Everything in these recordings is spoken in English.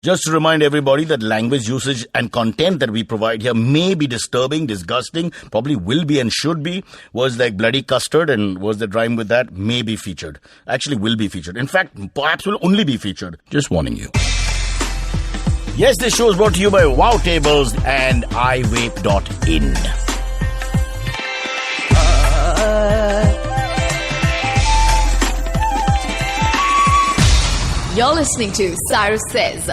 Just to remind everybody that language usage and content that we provide here may be disturbing, disgusting, probably will be and should be. Words like bloody custard and words that rhyme with that may be featured. Actually will be featured. In fact, perhaps will only be featured. Just warning you. Yes, this show is brought to you by Wow Tables and iVape.in. You're listening to Cyrus Says.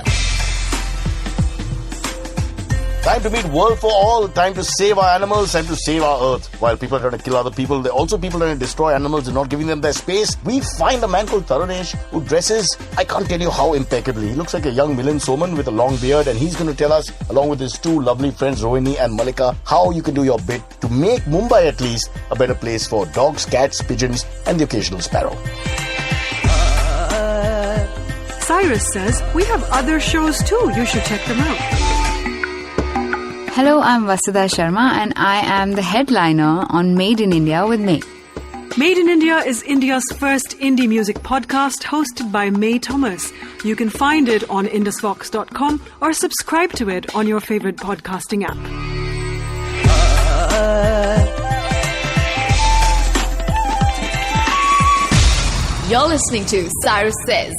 Time to meet world for all. Time to save our animals. Time to save our earth. While people are trying to kill other people, there are also people trying to destroy animals and not giving them their space. We find a man called Taronish who dresses, I can't tell you how impeccably. He looks like a young Milan Soman with a long beard, and he's going to tell us, along with his two lovely friends Rohini and Malika, how you can do your bit to make Mumbai at least a better place for dogs, cats, pigeons and the occasional sparrow. Cyrus says we have other shows too. You should check them out. Hello, I'm Vasudha Sharma and I am the headliner on Made in India with May. Made in India is India's first indie music podcast hosted by May Thomas. You can find it on indusvox.com or subscribe to it on your favorite podcasting app. You're listening to Cyrus Says.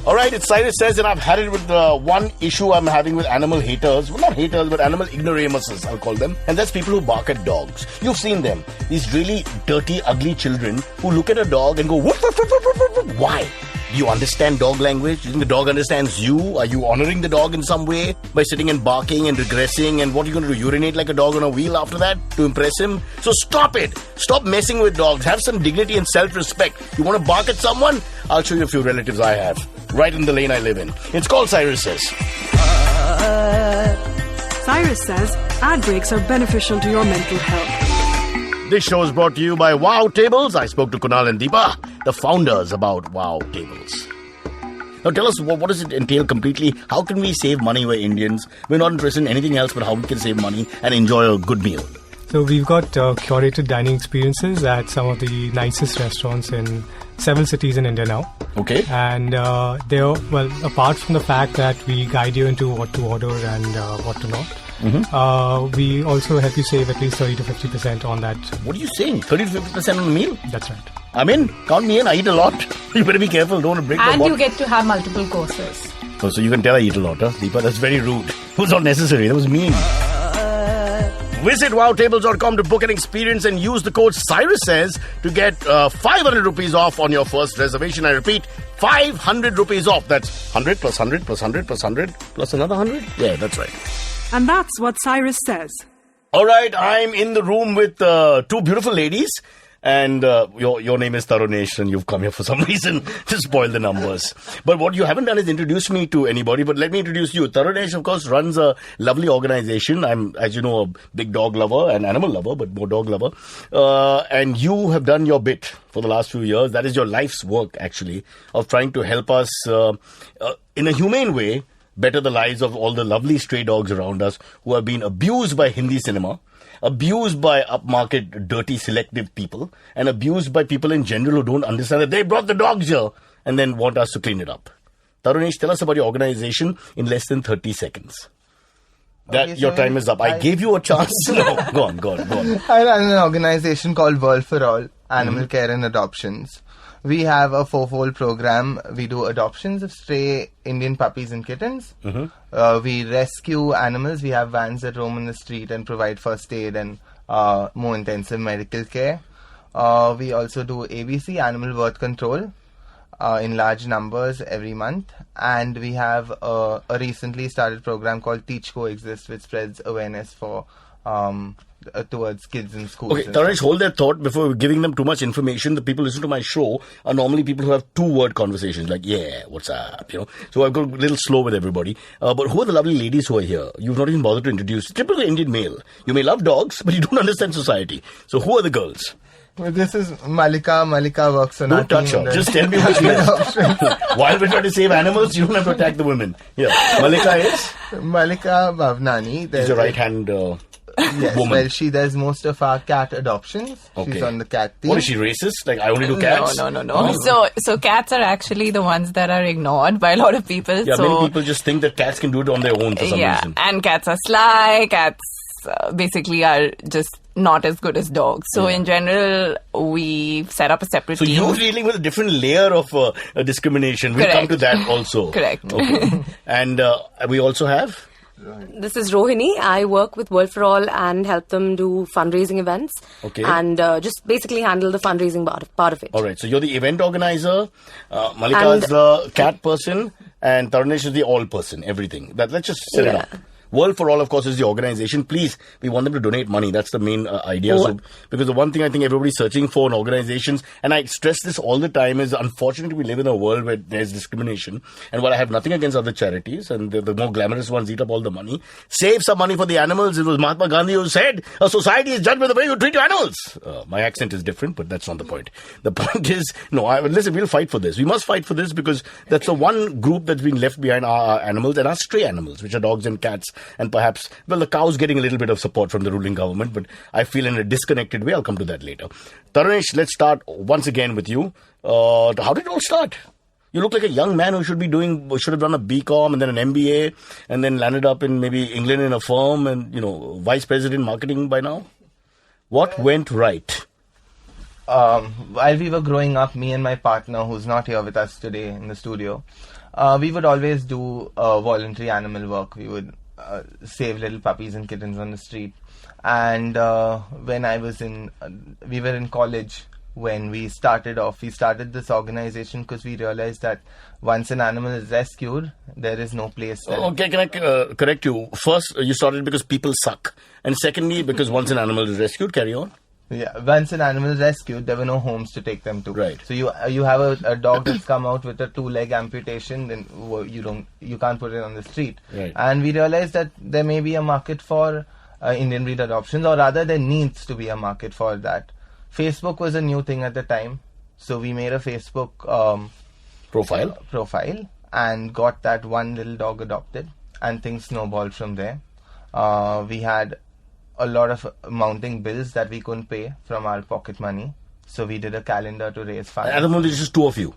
Alright, it's Cyrus Says, and I've had it with one issue I'm having with animal haters. Well, not haters, but animal ignoramuses, I'll call them. And that's people who bark at dogs. You've seen them. These really dirty, ugly children who look at a dog and go, woof, woof, woof, woof, woof, woof. Why? Do you understand dog language? Do you think the dog understands you? Are you honoring the dog in some way by sitting and barking and regressing? And what are you going to do? Urinate like a dog on a wheel after that to impress him? So stop it. Stop messing with dogs. Have some dignity and self-respect. You want to bark at someone? I'll show you a few relatives I have. Right in the lane I live in. It's called Cyrus Says. Cyrus says ad breaks are beneficial to your mental health. This show is brought to you by Wow Tables. I spoke to Kunal and Deepa, the founders, about Wow Tables. Now tell us, what does it entail completely? How can we save money? We're Indians. We're not interested in anything else but how we can save money and enjoy a good meal. So we've got curated dining experiences at some of the nicest restaurants in several cities in India now. Okay. And they're, well, apart from the fact that we guide you into what to order and what to not, we also help you save at least 30 to 50% on that. What are you saying? 30 to 50% on the meal? That's right. I'm in. Count me in. I eat a lot. You better be careful. Don't want to break And the you get to have multiple courses. Oh, so you can tell I eat a lot, huh? Deepa, that's very rude. It was not necessary. That was mean. Visit wowtables.com to book an experience and use the code Cyrus Says to get 500 rupees off on your first reservation. I repeat, 500 rupees off. That's 100 plus 100 plus 100 plus 100 plus another 100. Yeah, that's right. And that's what Cyrus says. All right, I'm in the room with two beautiful ladies. And your name is Taronish, and you've come here for some reason to spoil the numbers. But what you haven't done is introduce me to anybody, but let me introduce you. Taronish, of course, runs a lovely organization. I'm, as you know, a big dog lover and animal lover, but more dog lover. And you have done your bit for the last few years. That is your life's work, actually, of trying to help us in a humane way better the lives of all the lovely stray dogs around us who have been abused by Hindi cinema, abused by upmarket, dirty, selective people, and abused by people in general who don't understand that they brought the dogs here and then want us to clean it up. Taronish, tell us about your organization in less than 30 seconds. Your time is up. I gave you a chance. No, go on. I run an organization called World for All, Animal Care and Adoptions. We have a fourfold program. We do adoptions of stray Indian puppies and kittens. We rescue animals. We have vans that roam in the street and provide first aid and more intensive medical care. We also do ABC, animal birth control, in large numbers every month. And we have a recently started program called Teach Coexist, which spreads awareness for towards kids in schools. Okay, Taronish, hold that thought before giving them too much information. The people who listen to my show are normally people who have two-word conversations, like, yeah, what's up, you know. So I've got a little slow with everybody. But who are the lovely ladies who are here? You've not even bothered to introduce. Typical Indian male. You may love dogs, but you don't understand society. So who are the girls? Well, this is Malika. Malika works on Don't touch her. Just tell me which list. While we're trying to save animals, you don't have to attack the women. Yeah. Malika is? Malika Bhavnani. Is your right hand... Yes, woman. well, she does most of our cat adoptions. Okay. She's on the cat team. What is she, racist? Like, I only do cats? No. So cats are actually the ones that are ignored by a lot of people. Yeah, so, many people just think that cats can do it on their own for some reason. And cats are sly. Cats basically are just not as good as dogs. So in general, we set up a separate So team. you're dealing with a different layer of discrimination. We'll come to that also. Correct. Okay. And we also have... This is Rohini. I work with World for All and help them do fundraising events. Okay. And just basically handle the fundraising part of it. All right. So you're the event organizer. Malika is the cat person. And Taronish is the all person. Everything. Let's just set it up. World for All, of course, is the organization. Please, we want them to donate money. That's the main idea. So, because the one thing I think everybody's searching for in organizations, and I stress this all the time, is unfortunately we live in a world where there's discrimination. And while I have nothing against other charities, and the more glamorous ones eat up all the money, save some money for the animals. It was Mahatma Gandhi who said, a society is judged by the way you treat your animals. My accent is different, but that's not the point. The point is, listen, we'll fight for this. We must fight for this because that's the one group that's been left behind, our animals and our stray animals, which are dogs and cats. And perhaps, the cow's getting a little bit of support from the ruling government, but I feel in a disconnected way. I'll come to that later. Taronish, let's start once again with you. How did it all start? You look like a young man who should have done a BCom and then an MBA and then landed up in maybe England in a firm and, vice president marketing by now. What went right? While we were growing up, me and my partner, who's not here with us today in the studio, we would always do voluntary animal work. We would save little puppies and kittens on the street. And when we were in college when we started this organization because we realized that once an animal is rescued, there is no place there. Okay, can I correct you? First, you started because people suck. And secondly, because once an animal is rescued, carry on. Yeah, once an animal is rescued, there were no homes to take them to. Right. So you have a dog that's come out with a 2-leg amputation, then you can't put it on the street. Right. And we realized that there may be a market for Indian breed adoptions, or rather there needs to be a market for that. Facebook was a new thing at the time, so we made a Facebook profile and got that one little dog adopted, and things snowballed from there. We had a lot of mounting bills that we couldn't pay from our pocket money. So we did a calendar to raise funds. At the moment, it's just two of you.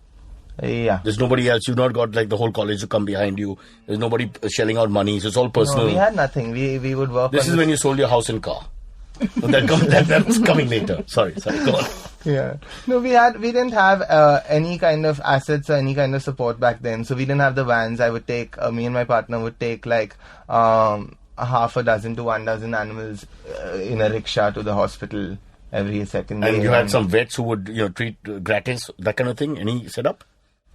Yeah. There's nobody else. You've not got like the whole college to come behind you. There's nobody shelling out money. So it's all personal. No, we had nothing. We would work. This is when you sold your house and car. That's coming later. Sorry, go on. Yeah. No, we didn't have any kind of assets or any kind of support back then. So we didn't have the vans. Me and my partner would take like half a dozen to 1 dozen animals in a rickshaw to the hospital every second day. And you had some vets who would treat gratis, that kind of thing. Any setup?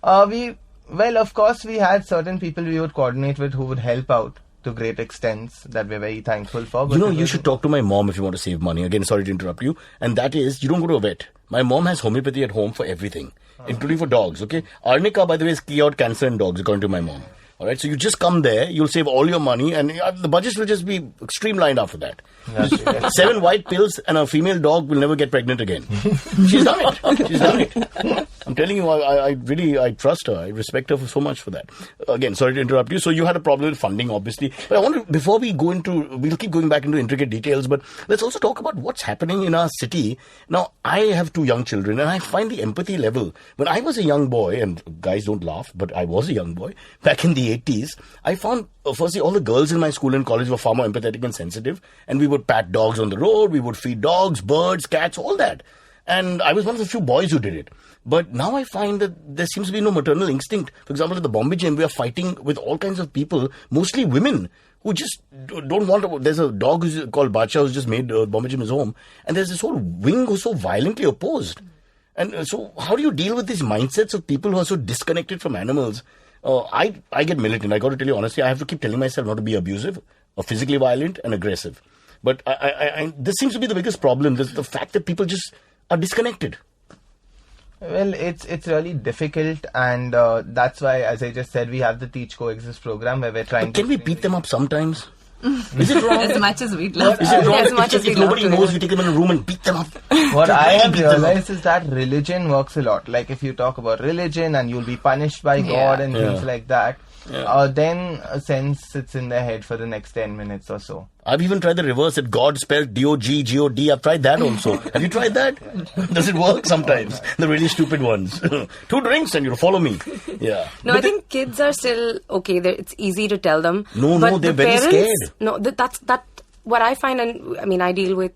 Of course we had certain people we would coordinate with who would help out to great extents that we're very thankful for. But you should talk to my mom if you want to save money. Again, sorry to interrupt you. And that is, you don't go to a vet. My mom has homeopathy at home for everything, including for dogs, okay? Arnica, by the way, is cured cancer in dogs, according to my mom. All right, so you just come there, you'll save all your money, and the budgets will just be streamlined after that. 7 white pills and a female dog will never get pregnant again. She's done it. I'm telling you, I trust her. I respect her so much for that. Again, sorry to interrupt you. So you had a problem with funding, obviously. But I want to, before we go we'll keep going back into intricate details, but let's also talk about what's happening in our city. Now, I have 2 young children, and I find the empathy level. When I was a young boy, and guys don't laugh, but I was a young boy, back in the 80s, I found, firstly, all the girls in my school and college were far more empathetic and sensitive, and we would pat dogs on the road, we would feed dogs, birds, cats, all that. And I was one of the few boys who did it. But now I find that there seems to be no maternal instinct. For example, at the Bombay Gym, we are fighting with all kinds of people, mostly women, who just don't want to. There's a dog called Bacha who's just made Bombay Gym his home. And there's this whole wing who's so violently opposed. And so how do you deal with these mindsets of people who are so disconnected from animals? I get militant. I got to tell you honestly, I have to keep telling myself not to be abusive or physically violent and aggressive. But this seems to be the biggest problem, the fact that people just are disconnected. Well, it's really difficult, and that's why, as I just said, we have the Teach Coexist program where we're trying Can we beat them up sometimes? Is it wrong? As much as we'd love. Is it wrong? As much as if nobody knows, we take them in a room and beat them up. What I have realized is that religion works a lot. Like if you talk about religion and you'll be punished by God and things like that, then a sense sits in their head for the next 10 minutes or so. I've even tried the reverse, that God spelled D-O-G, G-O-D. I've tried that also. Have you tried that? Does it work sometimes? The really stupid ones. 2 drinks and you'll follow me. Yeah. No, I think kids are still okay. It's easy to tell them. No, but they're the very parents, scared. No, that's what I find, and I mean, I deal with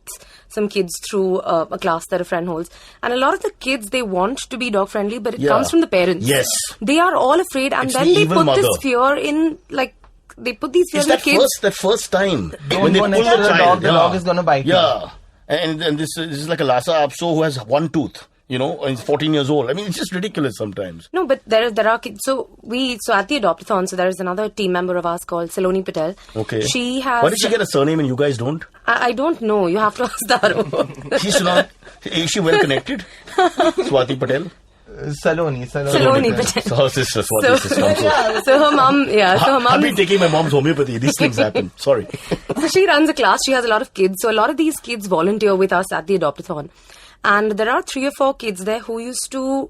some kids through a class that a friend holds, and a lot of the kids, they want to be dog friendly, but it comes from the parents. Yes. They are all afraid, and It's then the they evil put mother. this fear in, like, they put these fears It's in the kids. that first time. Don't when they go pull next to the dog, the dog is gonna bite you. Yeah. And this is like a Lhasa Apso who has 1 tooth, and he's 14 years old. I mean, it's just ridiculous sometimes. No, but there are kids. So at the Adopt-a-thon, so there is another team member of ours called Saloni Patel. Okay. She has. Why did she get a surname and you guys don't? I don't know. You have to ask Taro. She's not. Is she well connected? Swati Patel? Saloni Patel. So her sister, Swati's sister. So her mom, I've been taking my mom's homeopathy. These things happen. Sorry. So she runs a class. She has a lot of kids. So a lot of these kids volunteer with us at the Adopt-a-thon. And there are 3 or 4 kids there who used to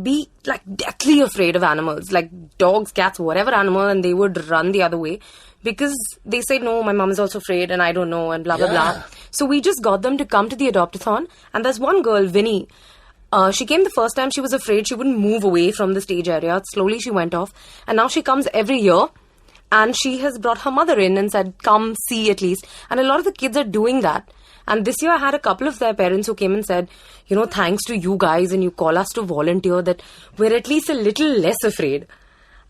be like deathly afraid of animals, like dogs, cats, whatever animal, and they would run the other way because they say, no, my mom is also afraid and I don't know and blah, blah, blah. So we just got them to come to the Adopt-a-thon. And there's one girl, Vinny. She came the first time. She was afraid. She wouldn't move away from the stage area. Slowly she went off. And now she comes every year. And she has brought her mother in and said, come see at least. And a lot of the kids are doing that. And this year I had a couple of their parents who came and said, thanks to you guys and you call us to volunteer, that we're at least a little less afraid.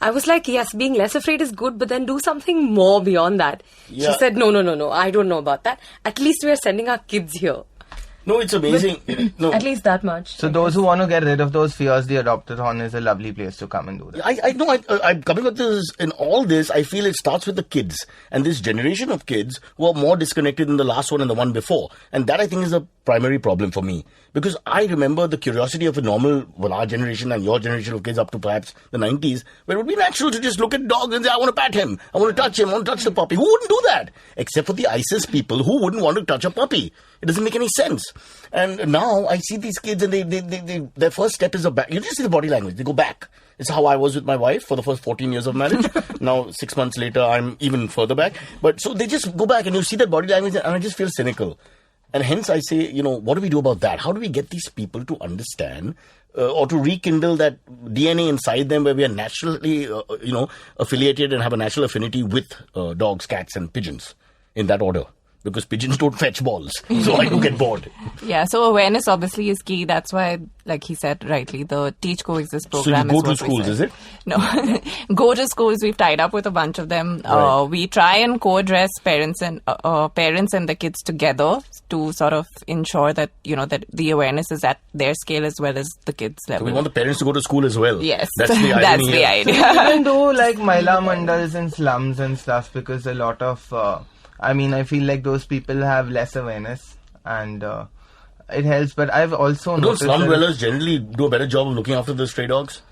I was like, yes, being less afraid is good, but then do something more beyond that. Yeah. She said, no, I don't know about that. At least we are sending our kids here. No, it's amazing. No. At least that much. So those who want to get rid of those fears, the Adopt-a-thon is a lovely place to come and do that. I know. I'm coming with this. In all this, I feel it starts with the kids and this generation of kids who are more disconnected than the last one and the one before. And that, I think, is a primary problem for me, because I remember the curiosity of our generation and your generation of kids up to perhaps the 90s, where it would be natural to just look at dogs and say, I want to pat him, I want to touch him, I want to touch the puppy. Who wouldn't do that? Except for the ISIS people who wouldn't want to touch a puppy. It doesn't make any sense. And now I see these kids and their first step is a back. You just see the body language. They go back. It's how I was with my wife for the first 14 years of marriage. Now, 6 months later, I'm even further back. But so they just go back and you see that body language and I just feel cynical. And hence I say, what do we do about that? How do we get these people to understand or to rekindle that DNA inside them where we are naturally, affiliated and have a natural affinity with dogs, cats and pigeons in that order? Because pigeons don't fetch balls. So I do get bored. Yeah, so awareness obviously is key. That's why, like he said rightly, the Teach Coexist program So you is go to what we schools, said. is it? No. Go to schools. We've tied up with a bunch of them. Right. We try and co-address parents and the kids together to sort of ensure that, that the awareness is at their scale as well as the kids' So level. we want the parents to go to school as well. Yes. That's the irony. That's the here. idea. Even though like Mahila Mandals in slums and stuff, because a lot of... I feel like those people have less awareness and it helps. But I've also Don't noticed... slum dwellers generally do a better job of looking after the stray dogs?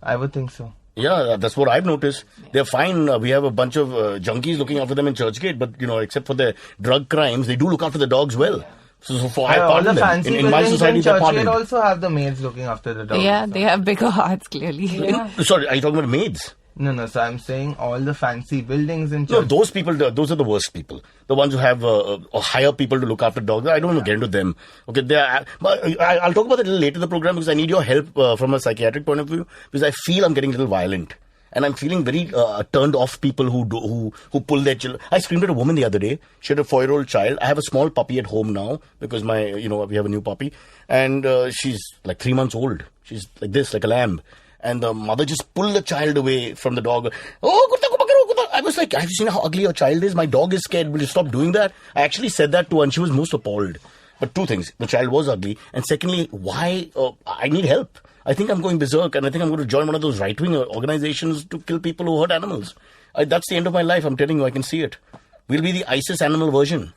I would think so. Yeah, that's what I've noticed. They're fine. We have a bunch of junkies looking after them in Churchgate, but, except for their drug crimes, they do look after the dogs well. So for I all pardon the them. fancy In my buildings society, in they're Churchgate pardoned. also have the maids looking after the dogs. Yeah, they have bigger hearts, clearly. Yeah. Sorry, are you talking about maids? No, so I'm saying all the fancy buildings in No, Churchgate. those people, those are the worst people. The ones who have or hire people to look after dogs. I don't want to get into them. Okay, I'll talk about that a little later in the program because I need your help from a psychiatric point of view, because I feel I'm getting a little violent. And I'm feeling very turned off people who pull their children. I screamed at a woman the other day. She had a 4-year-old child. I have a small puppy at home now because we have a new puppy. And she's like 3 months old. She's like this, like a lamb. And the mother just pulled the child away from the dog. Oh, kutta. I was like, have you seen how ugly your child is? My dog is scared. Will you stop doing that? I actually said that to her and she was most appalled. But 2 things. The child was ugly. And secondly, why? I need help. I think I'm going berserk and I think I'm going to join one of those right-wing organizations to kill people who hurt animals. That's the end of my life. I'm telling you, I can see it. We'll be the ISIS animal version.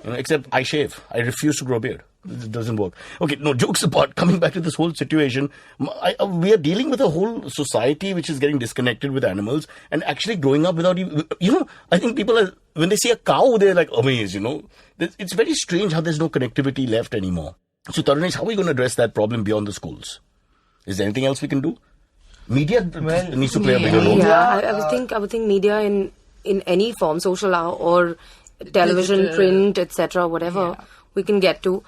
Except I shave. I refuse to grow a beard. It doesn't work. Okay, no, jokes apart. Coming back to this whole situation, we are dealing with a whole society which is getting disconnected with animals and actually growing up without even... I think people are... When they see a cow, they're like amazed, It's very strange how there's no connectivity left anymore. So, Taronish, how are we going to address that problem beyond the schools? Is there anything else we can do? Media needs to play a bigger role. Yeah, I would think media in any form, social or television, Digital. print, etc., whatever we can get to.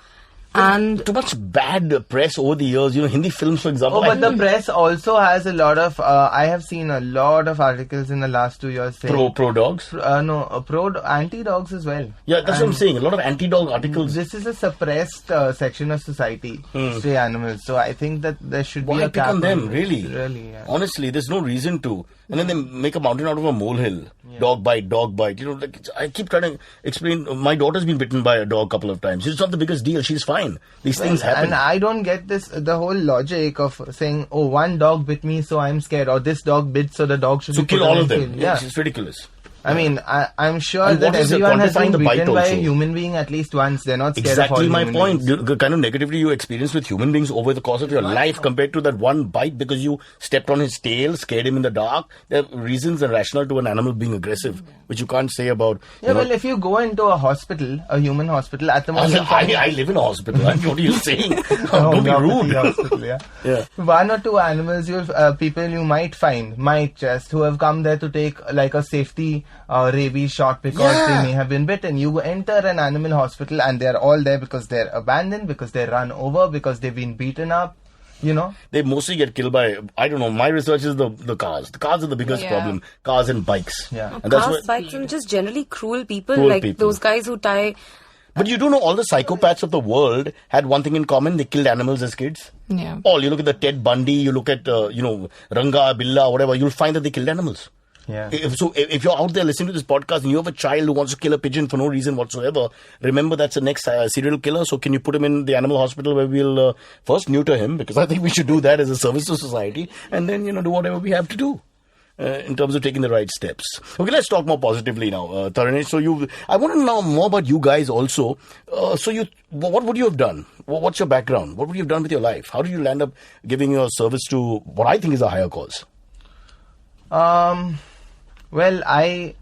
And too much bad press over the years. Hindi films, for example. Oh, but the press also has a lot of. I have seen a lot of articles in the last 2 years saying pro dogs. Anti dogs as well. Yeah, that's what I'm saying. A lot of anti-dog articles. This is a suppressed section of society, stray animals. So I think that there should be Why a pick cap on them? it. Really? Yeah. Honestly, there's no reason to. And then they make a mountain out of a molehill. Yeah. Dog bite. I keep trying to explain. My daughter's been bitten by a dog a couple of times. It's not the biggest deal. She's fine. These things happen. And I don't get the whole logic of saying, oh, one dog bit me, so I'm scared, or this dog bit, so the dog should so be kill put all on of them. kill. Yeah, it's ridiculous. I mean, I'm sure And that what is everyone has been quantifying the bite bitten by a also? human being at least once. They're not scared Exactly of all my human point. beings. The kind of negativity you experience with human beings over the course of your life compared to that one bite because you stepped on his tail, scared him in the dark. There are reasons and rationale to an animal being aggressive, which you can't say about. Yeah, well, if you go into a hospital, a human hospital, at the moment... I live in a hospital. What are you saying? Oh, Don't be rude. Hospital, yeah. Yeah. One or two animals, people you might just who have come there to take like a safety rabies shot because they may have been bitten. You enter an animal hospital and they're all there because they're abandoned, because they're run over, because they've been beaten up. They mostly get killed by, I don't know, my research is the cars. The cars are the biggest problem. Cars and bikes. Yeah. And cars, bikes, and just generally cruel people. Those guys who tie... But you do know all the psychopaths of the world had one thing in common. They killed animals as kids. Yeah. You look at the Ted Bundy, you look at, Ranga, Billa, whatever, you'll find that they killed animals. Yeah. If you're out there listening to this podcast and you have a child who wants to kill a pigeon for no reason whatsoever, remember that's the next serial killer. So can you put him in the animal hospital where we'll first neuter him, because I think we should do that as a service to society, and then do whatever we have to do in terms of taking the right steps. Okay, let's talk more positively now, Taronish. So I want to know more about you guys also. What would you have done? What's your background? What would you have done with your life? How did you land up giving your service to what I think is a higher cause? Well, I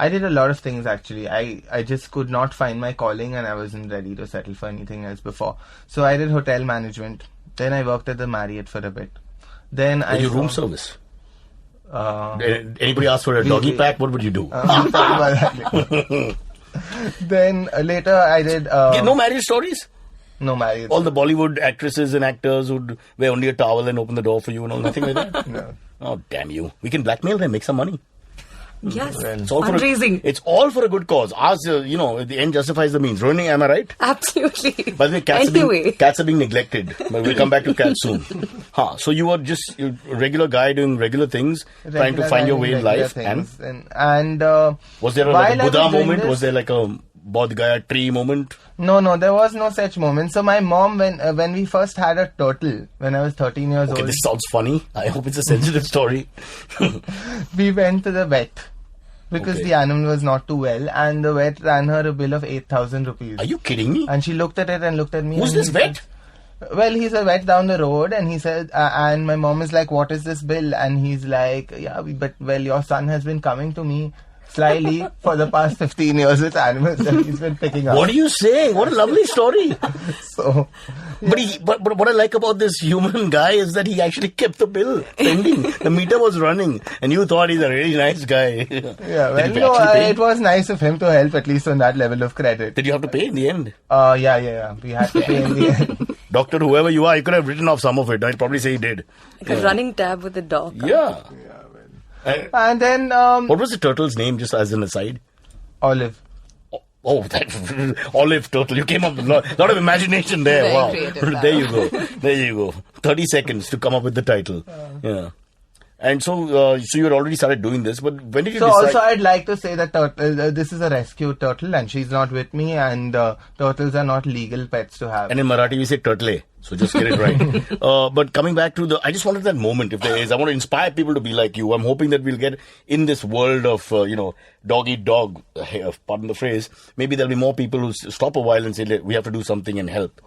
did a lot of things actually. I just could not find my calling and I wasn't ready to settle for anything else before. So I did hotel management. Then I worked at the Marriott for a bit. Then I your room service. Anybody ask for a doggy pack? What would you do? Then later I did. No marriage stories? No marriage. All the Bollywood actresses and actors would wear only a towel and open the door for you and all, nothing like that? No. Oh, damn you. We can blackmail them, make some money. Yes, It's all fundraising. It's all for a good cause. Ours, the end justifies the means. Rohini, am I right? Absolutely. By the way, cats are being neglected. But we'll come back to cats soon. So you were just a regular guy doing regular things, trying to find your way in life. Things. And was there a Buddha moment? Was there like a Bodh Gaya tree moment? No, there was no such moment. So my mom, when we first had a turtle, when I was 13 years old. Okay, this sounds funny. I hope it's a sensitive story. We went to the vet because the animal was not too well, and the vet ran her a bill of 8,000 rupees. Are you kidding me? And she looked at it and looked at me. Who's this vet? Well, he's a vet down the road, and he said, and my mom is like, what is this bill? And he's like, your son has been coming to me slyly for the past 15 years with animals that he's been picking up. What are you saying? What a lovely story. So, yeah. But what I like about this human guy is that he actually kept the bill pending. The meter was running, and you thought he's a really nice guy. Yeah, it was nice of him to help at least on that level of credit. Did you have to pay in the end? Yeah. We had to pay in the end. Doctor, whoever you are, you could have written off some of it. I'd probably say he did. Like a running tab with a dog. Yeah. And then... what was the turtle's name, just as an aside? Olive. Oh, that olive turtle. You came up with a lot of imagination there. Very wow. creative, There you go. 30 seconds to come up with the title. Yeah. And so you had already started doing this, but when did you decide? Also, I'd like to say that this is a rescue turtle and she's not with me, and turtles are not legal pets to have. And in Marathi we say turtle, so just get it right. But coming back to I just wanted that moment, if there is. I want to inspire people to be like you. I'm hoping that we'll get in this world of, dog eat dog, pardon the phrase. Maybe there'll be more people who stop a while and say, we have to do something and help.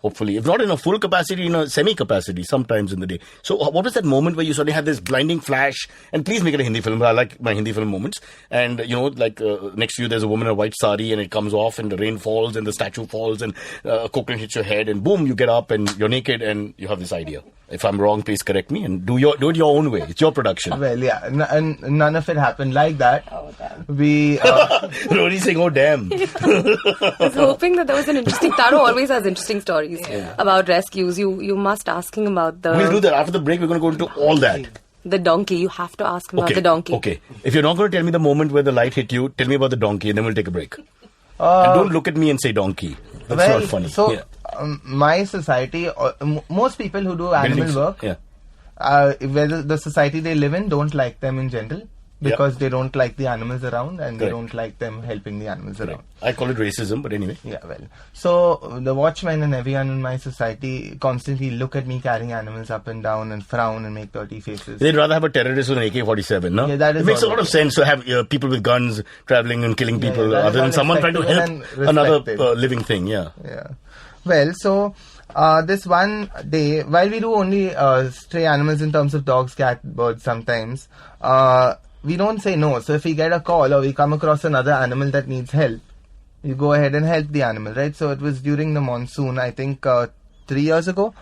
Hopefully. If not in a full capacity, in a semi-capacity, sometimes in the day. So what was that moment where you suddenly had this blinding flash? And please make it a Hindi film. I like my Hindi film moments. And, next to you there's a woman in a white sari and it comes off and the rain falls and the statue falls and a coconut hits your head and boom, you get up and you're naked and you have this idea. If I'm wrong, please correct me and do it your own way. It's your production. Well, yeah. And none of it happened like that. We Rohini saying, oh damn. I was hoping that there was an interesting. Taro always has interesting stories about rescues. You must ask him about the. We'll do that. After the break, we're going to go into all that. The donkey. You have to ask him about the donkey. Okay. If you're not going to tell me the moment where the light hit you, tell me about the donkey and then we'll take a break. And don't look at me and say donkey. That's not funny. So, my society, most people who do animal work, whether the society they live in don't like them in general. Because they don't like the animals around and they don't like them helping the animals around. I call it racism, but anyway. Yeah, well. So, the watchmen and everyone in my society constantly look at me carrying animals up and down and frown and make dirty faces. They'd rather have a terrorist with an AK-47, no? Yeah, that is it makes a lot of sense to have people with guns traveling and killing people other than someone trying to help another living thing, Yeah. Well, so... this one day, while we do only stray animals in terms of dogs, cat, birds sometimes, we don't say no. So if we get a call or we come across another animal that needs help, you go ahead and help the animal, right? So it was during the monsoon, I think 3 years ago.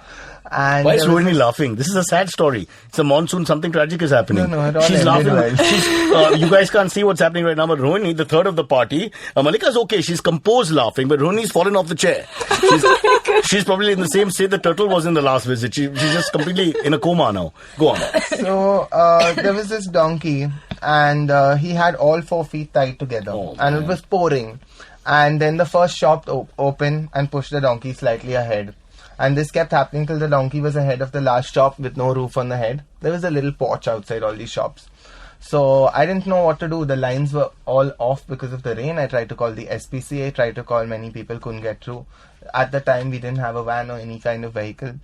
And why is Rohini laughing? This is a sad story. It's a monsoon, something tragic is happening. No, it all She's laughing. well. You guys can't see what's happening right now, but Rohini, the third of the party, Malika's okay, she's composed laughing, but Rohini's fallen off the chair. She's probably in the same state the turtle was in the last visit. She's just completely in a coma now. Go on. So, there was this donkey, and he had all 4 feet tied together, and it was pouring. And then the first shop opened and pushed the donkey slightly ahead. And this kept happening till the donkey was ahead of the last shop with no roof on the head. There was a little porch outside all these shops. So I didn't know what to do. The lines were all off because of the rain. I tried to call the SPCA, tried to call many people, couldn't get through. At the time, we didn't have a van or any kind of vehicle.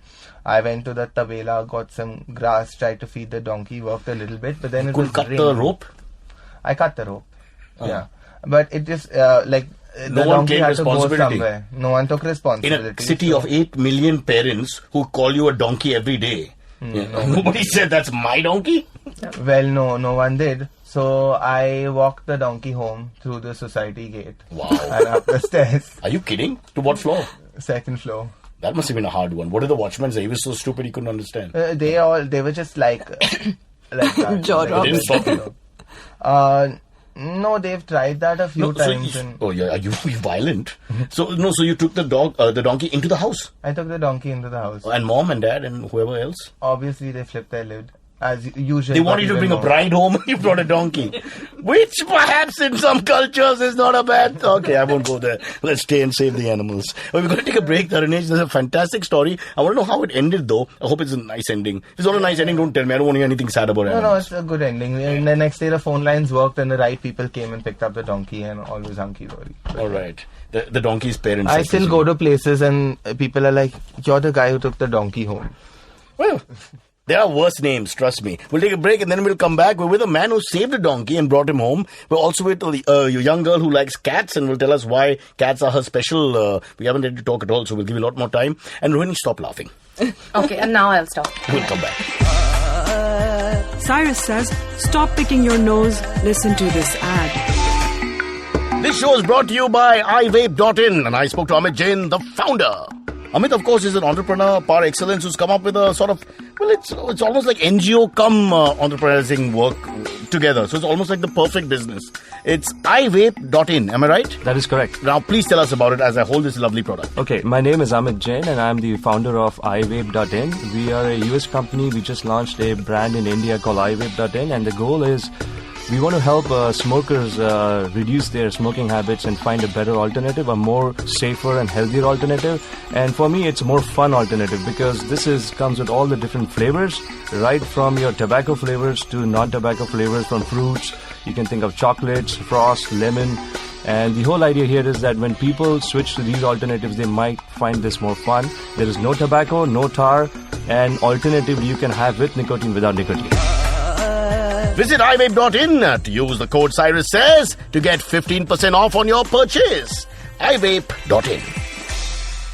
I went to the tabela, got some grass, tried to feed the donkey, worked a little bit, but then it was cut raining. the rope? I cut the rope. Yeah. But it just, No one claimed responsibility. No one took responsibility. In a city of 8 million parents who call you a donkey every day. Nobody said that's my donkey? Well, no one did. So I walked the donkey home through the society gate. Wow. And up the stairs. Are you kidding? To what floor? 2nd floor. That must have been a hard one. What did the watchman say? He was so stupid he couldn't understand. They were just like that. Jaw They didn't stop you. No, they've tried that a few times. Are you violent? So you took the donkey into the house? I took the donkey into the house. And mom and dad and whoever else? Obviously, they flipped their lid. As usual. They wanted you to bring a bride home and you brought a donkey. Which perhaps in some cultures is not a bad... Okay, I won't go there. Let's stay and save the animals. We're going to take a break, Taronish. There's a fantastic story. I want to know how it ended though. I hope it's a nice ending. If it's not a nice ending, don't tell me. I don't want to hear anything sad about it. No, it's a good ending. And the next day the phone lines worked and the right people came and picked up the donkey and all was hunky-dory. Alright. The donkey's parents... I still go to places and people are like, you're the guy who took the donkey home. Well... There are worse names, trust me. We'll take a break and then we'll come back. We're with a man who saved a donkey and brought him home. We're also with a young girl who likes cats and will tell us why cats are her special. We haven't had to talk at all, so we'll give you a lot more time. And Rohini, stop laughing. Okay, and now I'll stop. We'll come back. Cyrus says, stop picking your nose, listen to this ad. This show is brought to you by iVape.in, and I spoke to Amit Jain, the founder. Amit, of course, is an entrepreneur par excellence who's come up with a sort of, well, it's almost like NGO come entrepreneurizing work together. So it's almost like the perfect business. It's iVape.in, am I right? That is correct. Now, please tell us about it as I hold this lovely product. Okay, my name is Amit Jain and I'm the founder of iVape.in. We are a US company. We just launched a brand in India called iVape.in, and the goal is we want to help smokers reduce their smoking habits and find a better alternative, a more safer and healthier alternative. And for me, it's a more fun alternative because this comes with all the different flavors, right from your tobacco flavors to non-tobacco flavors from fruits. You can think of chocolates, frost, lemon. And the whole idea here is that when people switch to these alternatives, they might find this more fun. There is no tobacco, no tar, and alternative you can have with nicotine, without nicotine. Visit iVape.in to use the code Cyrus Says to get 15% off on your purchase. iVape.in.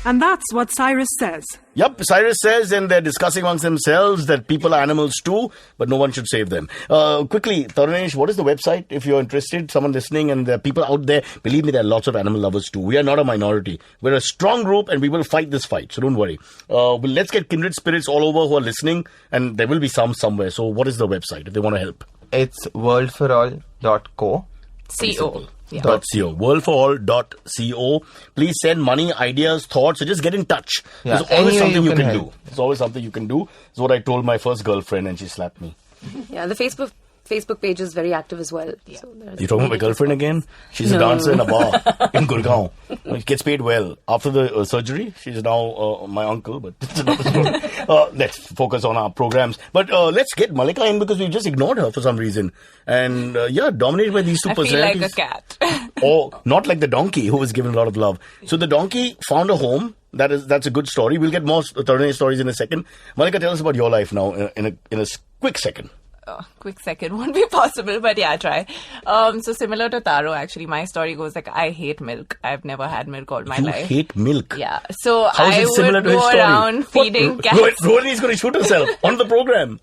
And that's what Cyrus says. Yep, Cyrus says, and they're discussing amongst themselves that people are animals too, but no one should save them. Quickly, Taronish, what is the website if you're interested, someone listening, and there are people out there? Believe me, there are lots of animal lovers too. We are not a minority. We're a strong group and we will fight this fight, so don't worry. Let's get kindred spirits all over who are listening, and there will be some somewhere. So what is the website if they want to help? It's worldforall.co. Pretty CO. simple. Yeah. .co. Worldforall.co. Please send money, ideas, thoughts, or just get in touch. Yeah, There's always any way something you you can can help. do. There's always something you can do. It's what I told my first girlfriend and she slapped me. Yeah, the Facebook page is very active as well. Yeah. So You talking about my girlfriend again? She's a dancer in a bar in Gurgaon. She gets paid well. After the surgery, she's now my uncle, but it's another story. Let's focus on our programs. But let's get Malika in because we just ignored her for some reason. And dominated by these two I feel personalities. like a cat. Or not like the donkey who was given a lot of love. So the donkey found a home. That's a good story. We'll get more Taronish stories in a second. Malika, tell us about your life now in a quick second. Quick second won't be possible, but yeah, try. So similar to Taro, actually, my story goes like I hate milk. I've never had milk all my You life. hate milk? Yeah. So How is I it similar would to his go story? around feeding What? cats. Rohini's going to shoot herself on the program.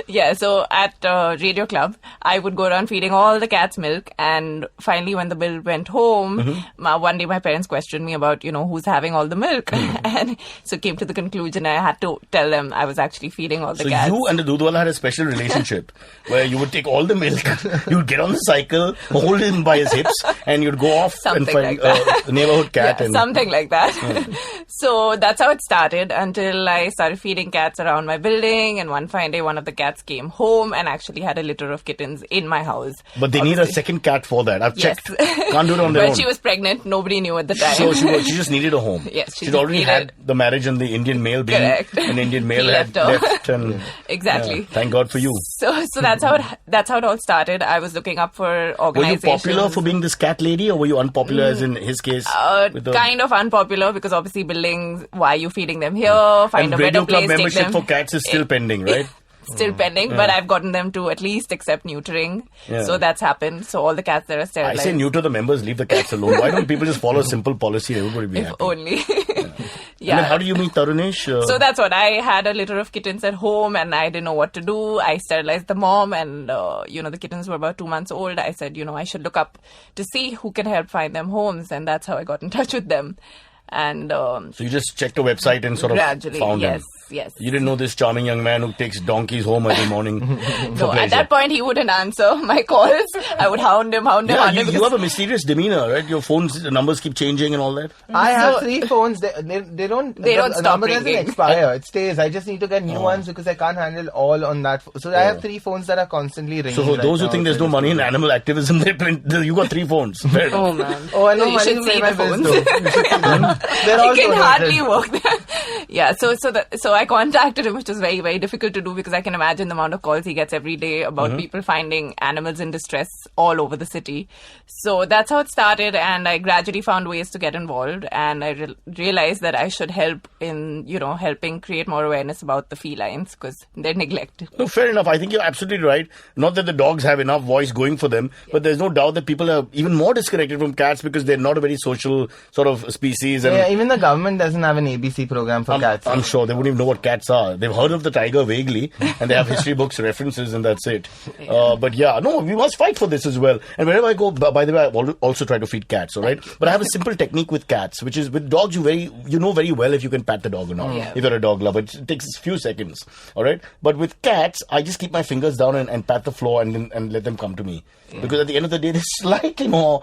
Yeah, so at Radio Club, I would go around feeding all the cats milk. And finally, when the bill went home, one day my parents questioned me about, who's having all the milk. And so came to the conclusion I had to tell them I was actually feeding all the So cats. you and the Dudwala had a special relationship where you would take all the milk, you would get on the cycle, hold him by his hips, and you'd go off and Something find like that. a neighborhood cat. Yeah, and something like that. So that's how it started until I started feeding cats around my building. And one fine day, one of the cats came home and actually had a litter of kittens in my house. But they need a second cat for that. I've Yes. checked. Can't do it on their But own. she was pregnant. Nobody knew at the time. So she just needed a home. Yes, she She'd already needed- had the marriage and the Indian male being Correct. an Indian male He had left her. left. And, Exactly. yeah, thank God for you. So that's how it all started. I was looking up for Were you organizations. popular for being this cat lady, or were you unpopular as in his case? with the- Kind of unpopular because obviously buildings, why are you feeding them here? Find and a Radio better Club place, take membership them. for cats is still pending, right? Still pending, but I've gotten them to at least accept neutering. Yeah. So that's happened. So all the cats that are I sterilized. say neuter the members, leave the cats alone. Why don't people just follow a simple policy and everybody be If happy? only. And then how do you meet Taronish? So that's what I had a litter of kittens at home and I didn't know what to do. I sterilized the mom and, the kittens were about 2 months old. I said, I should look up to see who can help find them homes. And that's how I got in touch with them. And So you just checked a website and sort of gradually, found him. yes. You didn't know this charming young man who takes donkeys home every morning for No, pleasure. at that point he wouldn't answer my calls. I would hound him. Yeah, you because- have a mysterious demeanor, right? Your phone's numbers keep changing and all that. I have 3 phones. They don't. They don't the stop number doesn't ringing. expire. It stays. I just need to get new ones because I can't handle all on that. So I have 3 phones that are constantly ringing. So for right those who now, think there's so no money in animal activism, you got 3 phones. Fair enough. Oh man. Oh, I know You money should to pay see my the bills phones. though. You should see them. They're all He can donated. hardly work there. Yeah, so I contacted him, which was very, very difficult to do because I can imagine the amount of calls he gets every day about people finding animals in distress all over the city. So that's how it started, and I gradually found ways to get involved, and I realized that I should help in, helping create more awareness about the felines because they're neglected. No, fair enough. I think you're absolutely right. Not that the dogs have enough voice going for them, but there's no doubt that people are even more disconnected from cats because they're not a very social sort of species. And Yeah, even the government doesn't have an ABC program for cats. I'm sure they wouldn't even know what cats are. They've heard of the tiger vaguely, and they have history books, references, and that's it. But yeah, no, we must fight for this as well. And wherever I go, by the way, I also try to feed cats, all right? But I have a simple technique with cats, which is with dogs, you know very well if you can pat the dog or not. Yeah. If you're a dog lover, it takes a few seconds, all right? But with cats, I just keep my fingers down and pat the floor and let them come to me. Because at the end of the day, they're slightly more,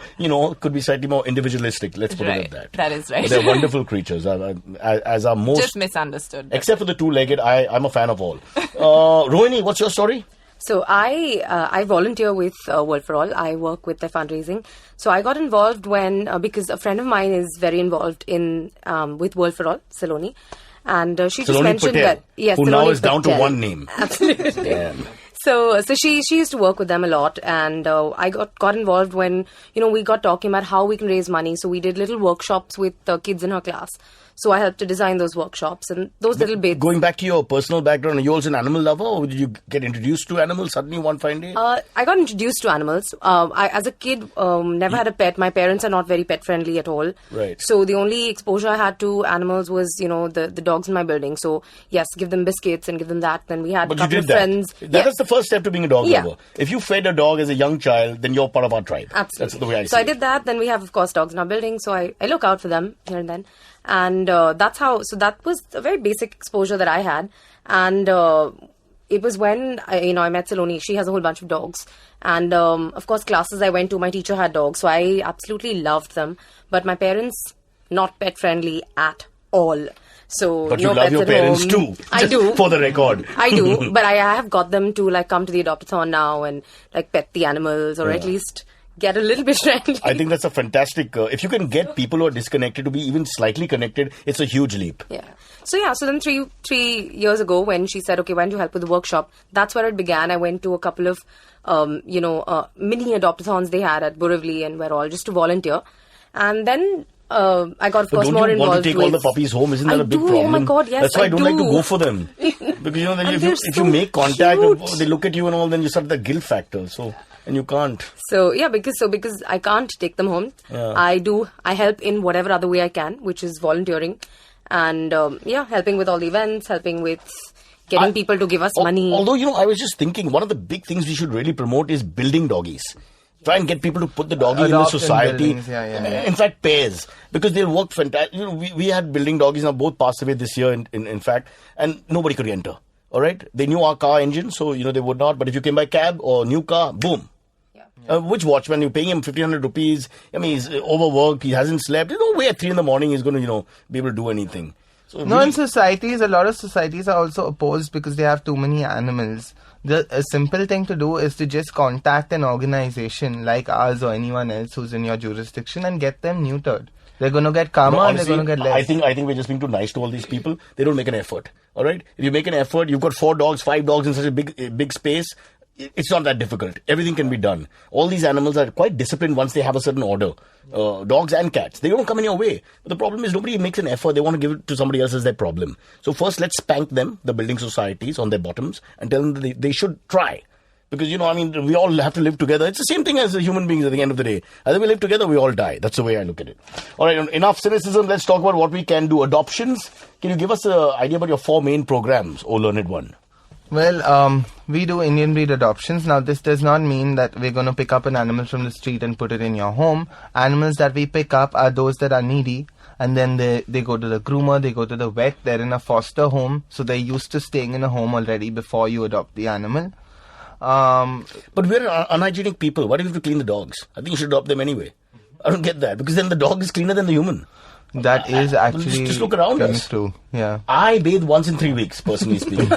could be slightly more individualistic. Let's put it Right. at that. That is right. But they're wonderful creatures, as are most. Just misunderstood. Except for the 2-legged, I'm a fan of all. Rohini, what's your story? So I volunteer with World for All. I work with their fundraising. So I got involved when because a friend of mine is very involved in with World for All, Saloni, and she just Saloni mentioned Patel, that yes, who now Saloni is down to Patel. one name. Absolutely. Damn. So she used to work with them a lot, and I got involved when we got talking about how we can raise money. So we did little workshops with kids in her class. So I helped to design those workshops and those little bits. Going back to your personal background, are you also an animal lover, or did you get introduced to animals suddenly one fine day? I got introduced to animals. I, as a kid, never had a pet. My parents are not very pet friendly at all. Right. So the only exposure I had to animals was, the dogs in my building. So yes, give them biscuits and give them that. Then we had But a couple you of did that. friends. That is the first step to being a dog Yeah. lover. If you fed a dog as a young child, then you're part of our tribe. Absolutely. That's the way I see So I it. did that. Then we have, of course, dogs in our building. So I look out for them here and then. And that's how, so that was a very basic exposure that I had. And it was when I met Saloni. She has a whole bunch of dogs, and of course, classes I went to, my teacher had dogs, so I absolutely loved them. But my parents, not pet friendly at all. So But no you love pets your at parents home. too. I just do. For the record. I do, but I have got them to like come to the adopt-a-thon now and like pet the animals, or at least get a little bit friendly. I think that's a fantastic. If you can get people who are disconnected to be even slightly connected, it's a huge leap. Yeah. So then three years ago, when she said, "Okay, why don't you help with the workshop?" That's where it began. I went to a couple of mini adopt-a-thons they had at Borivali, and were all just to volunteer. And then I got, of course, more involved. Don't you want to take all the puppies home? Isn't that a big problem? Oh my God, yes, That's why I don't like to do. go for them. Because then if you make contact, they look at you and all, then you start the guilt factor. And you can't. So yeah, because I can't take them home. Yeah. I help in whatever other way I can, which is volunteering, and helping with all the events, helping with getting people to give us money. Although, I was just thinking, one of the big things we should really promote is building doggies. Try and get people to put the doggy in the Adopt in society. buildings, yeah. In fact, pairs. Because they'll work fantastic. We had building doggies, now both passed away this year, in fact, and nobody could enter. All right? They knew our car engine, so, they would not. But if you came by cab or new car, boom. Which watchman, you're paying him 1,500 rupees. I mean, he's overworked, he hasn't slept. There's no way at 3 a.m. he's going to, be able to do anything. So in societies, a lot of societies are also opposed because they have too many animals. A simple thing to do is to just contact an organization like ours or anyone else who's in your jurisdiction and get them neutered. They're going to get karma and they're going to get less. I think we're just being too nice to all these people. They don't make an effort. All right? If you make an effort, you've got 4 dogs, 5 dogs in such a big space. It's not that difficult. Everything can be done. All these animals are quite disciplined once they have a certain order. Dogs and cats. They don't come in your way. But the problem is nobody makes an effort. They want to give it to somebody else as their problem. So first, let's spank them, the building societies, on their bottoms and tell them that they should try. Because, we all have to live together. It's the same thing as human beings at the end of the day. Either we live together, we all die. That's the way I look at it. All right, enough cynicism. Let's talk about what we can do. Adoptions. Can you give us an idea about your 4 main programs, O Learned One? Well, we do Indian breed adoptions. Now, this does not mean that we're going to pick up an animal from the street and put it in your home. Animals that we pick up are those that are needy. And then they go to the groomer, they go to the vet, they're in a foster home. So they're used to staying in a home already before you adopt the animal. But we're unhygienic people. Why do we have to clean the dogs? I think you should adopt them anyway. I don't get that. Because then the dog is cleaner than the human. That is actually just look around us. True. Yeah. I bathe once in 3 weeks, personally speaking.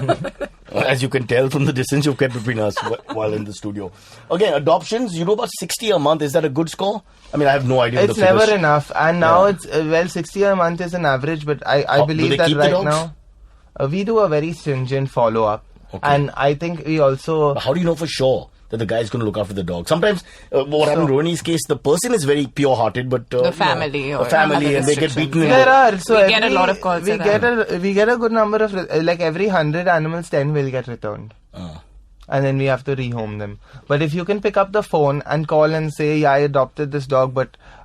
As you can tell from the distance you've kept between us while in the studio. Again, adoptions, you do about 60 a month. Is that a good score? I mean, I have no idea. It's never enough. And now it's, 60 a month is an average, but I believe that right now, we do a very stringent follow-up. Okay. And I think we also... But how do you know for sure that the guy is going to look after the dog? Sometimes, what happened in Rohini's case, the person is very pure-hearted, but... the family. The family, and they get beaten. There are. So we get a lot of calls. We get a good number of... like every 100 animals, 10 will get returned. And then we have to rehome them. But if you can pick up the phone and call and say, I adopted this dog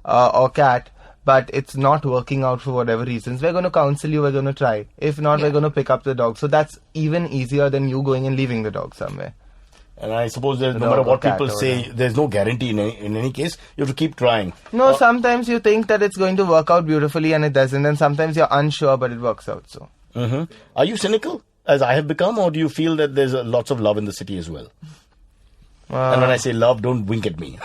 or cat, but it's not working out for whatever reasons, we're going to counsel you, we're going to try. If not, we're going to pick up the dog. So that's even easier than you going and leaving the dog somewhere. And I suppose no matter what people say, there's no guarantee in any case. You have to keep trying. No, sometimes you think that it's going to work out beautifully and it doesn't. And sometimes you're unsure, but it works out. So, Are you cynical, as I have become, or do you feel that there's lots of love in the city as well? And when I say love, don't wink at me.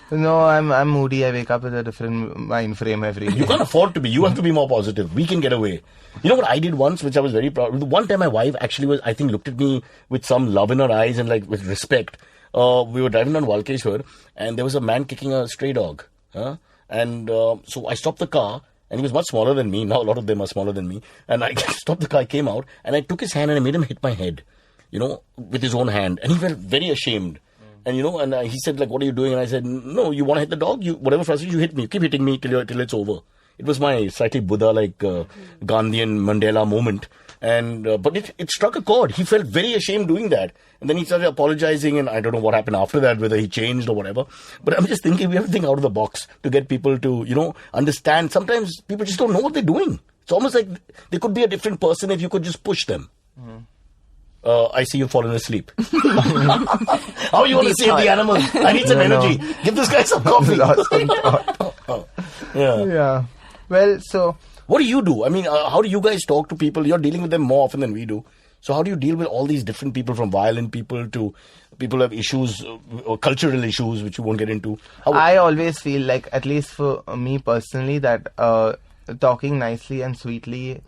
No, I'm moody. I wake up with a different mind frame every day. You can't afford to be. You have to be more positive. We can get away. You know what I did once, which I was very proud of? One time my wife actually looked at me with some love in her eyes and with respect. We were driving down Walkeshwar and there was a man kicking a stray dog. And so I stopped the car and he was much smaller than me. Now a lot of them are smaller than me. And I stopped the car, I came out and I took his hand and I made him hit my head, with his own hand. And he felt very ashamed. And, he said, what are you doing? And I said, no, you want to hit the dog? Whatever frustration you hit me. Keep hitting me till it's over. It was my slightly Buddha-like Gandhian Mandela moment. And but it struck a chord. He felt very ashamed doing that. And then he started apologizing. And I don't know what happened after that, whether he changed or whatever. But I'm just thinking we have to think out of the box to get people to, understand. Sometimes people just don't know what they're doing. It's almost like they could be a different person if you could just push them. I see you've fallen asleep. How you want to save the animal? I need some energy. Give this guy some coffee. Yeah. Well, so... What do you do? I mean, how do you guys talk to people? You're dealing with them more often than we do. So how do you deal with all these different people, from violent people to people who have issues or cultural issues which you won't get into? I always feel like, at least for me personally, that talking nicely and sweetly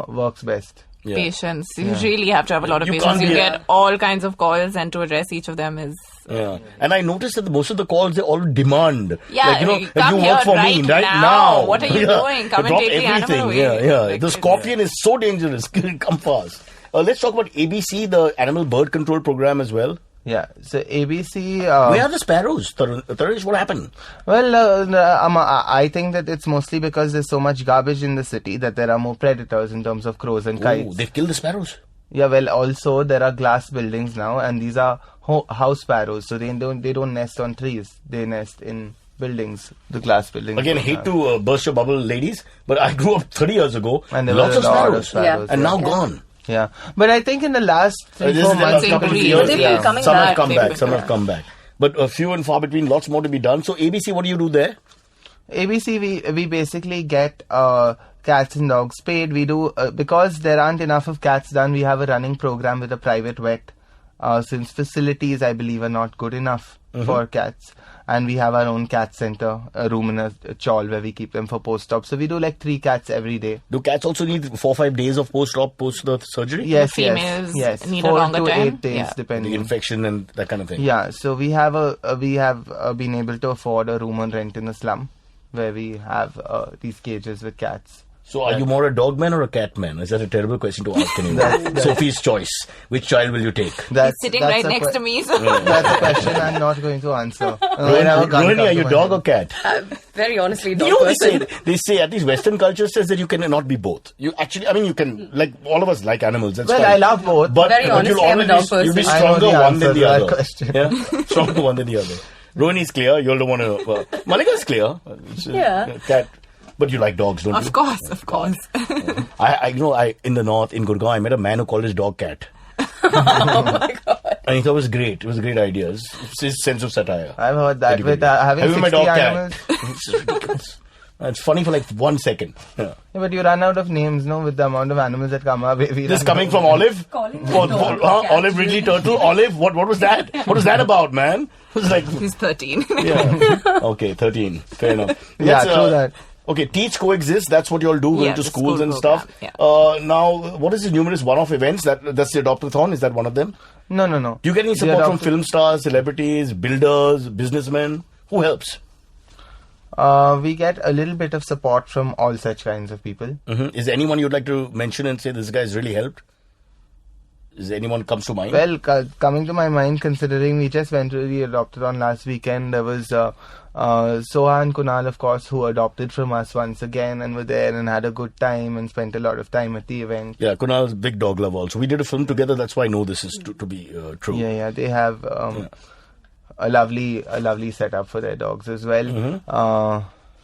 works best. Yeah. Patience. You really have to have a lot of You patience. can't You be- get all kinds of calls, and to address each of them is... Yeah, and I noticed that most of the calls, they all demand. Yeah, like, come you here work for right me right now. now. What are you doing? Come and Drop take the animal everything. away. Yeah. Like, The scorpion is so dangerous. Come fast. Let's talk about ABC, the animal bird control program as well. Yeah, so ABC... Where are the sparrows? Taronish, what happened? Well, I think that it's mostly because there's so much garbage in the city that there are more predators in terms of crows and Oh, kites. they've killed the sparrows. Yeah, well, also there are glass buildings now, and these are house sparrows, so they don't nest on trees. They nest in buildings, the glass buildings. Again, hate to burst your bubble, ladies, but I grew up 30 years ago. And there lots were of a lot sparrows, of sparrows, and yeah. now gone. Yeah, but I think in the last This 3-4 is the months, last couple of increased. years, They've been coming some have back. come They've back, been some have back. come back. But few and far between, lots more to be done. So ABC, what do you do there? ABC, we basically get cats and dogs spayed. We do because there aren't enough of cats done. We have a running program with a private vet. Since facilities, I believe, are not good enough for cats, and we have our own cat center, a room in a chawl where we keep them for post-op. So we do like 3 cats every day. Do cats also need 4-5 days of post-op, post the surgery? Yes, females yes, need a 4 longer to time? 8 days, Yeah. The depending. infection and that kind of thing. Yeah, so we have been able to afford a room on rent in a slum where we have these cages with cats. So are you more a dog man or a cat man? Is that a terrible question to ask anyone? Sophie's choice. Which child will you take? He's sitting right next to me. So. That's a question I'm not going to answer. I have a gun Rohini, come are to you my dog head. or cat? Very honestly, dog You know, person. they say, at least Western culture says that you cannot be both. You actually, I mean, you can, like, all of us like animals. That's Well, fine. I love both. But, Very but you'll honestly, I'm a always dog you'll be person. I know stronger the one than answer the to that other. question. Yeah, stronger one than the other. Rohini's clear. You don't want to. Malika's clear. Yeah. Cat. But you like dogs, don't you? Of course. I in the north, in Gurgaon, I met a man who called his dog Cat. Oh my god. And he thought it was great. It was a great idea. It's his sense of satire. I've heard that. Very With good. having Have you met 60 dog animals. Cat? It's just ridiculous. It's funny for like 1 second. Yeah. Yeah, but you run out of names, no, with the amount of animals that come our way. This coming from Olive? Olive Ridley Turtle? Olive? What was that? What was that about, man? It was like, He's 13. yeah. Okay, 13. Fair enough. Yeah, Let's, true that. Okay, teach, coexist. That's what you all do, Yeah, going to the schools school and program, stuff. yeah. Now, what is the numerous one-off events? That's the Adopt-a-thon? Is that one of them? No. Do you get any The support from Adopt- film stars, celebrities, builders, businessmen? Who helps? We get a little bit of support from all such kinds of people. Is there anyone you'd like to mention and say this guy's really helped? Is there anyone comes to mind? Well, coming to my mind, considering we just went to the Adopt-a-thon last weekend, there was Soha and Kunal, of course, who adopted from us once again and were there and had a good time and spent a lot of time at the event. Yeah, Kunal's a big dog lover also. We did a film together, that's why I know this is to be true. Yeah, they have a lovely setup for their dogs as well.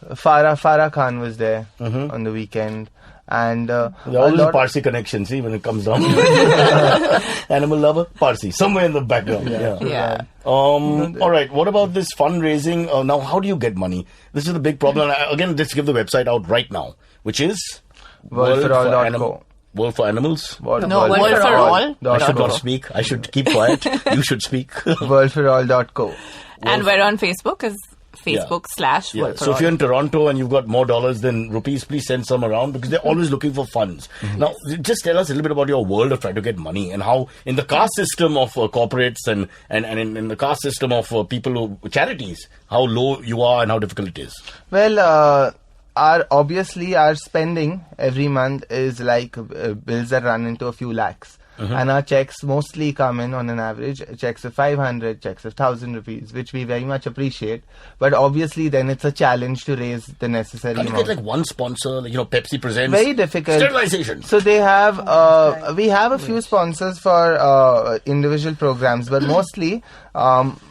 Farah Khan was there on the weekend. And There are always a Parsi connection, see, when it comes down to animal lover, Parsi, somewhere in the background. Yeah. All right, what about this fundraising? Now, how do you get money? This is the big problem. Again, let's give the website out right now, which is worldforall.co. World for Animals. No, World for All. I should not speak. I should keep quiet. You should speak. Worldforall.co. And we're on Facebook as Facebook/World Yeah. for So if All. you're in Toronto and you've got more dollars than rupees, please send some around because they're always looking for funds. Now, just tell us a little bit about your world of trying to get money and how in the caste system of corporates and in the caste system of people who charities, how low you are and how difficult it is. Well, our spending every month is like bills that run into a few lakhs. And our checks mostly come in on an average, checks of 500, checks of 1,000 rupees, which we very much appreciate. But obviously then it's a challenge to raise the necessary Can you amount. get like one sponsor, like, Pepsi presents Very difficult. sterilization. So they have, we have a few sponsors for individual programs, but mostly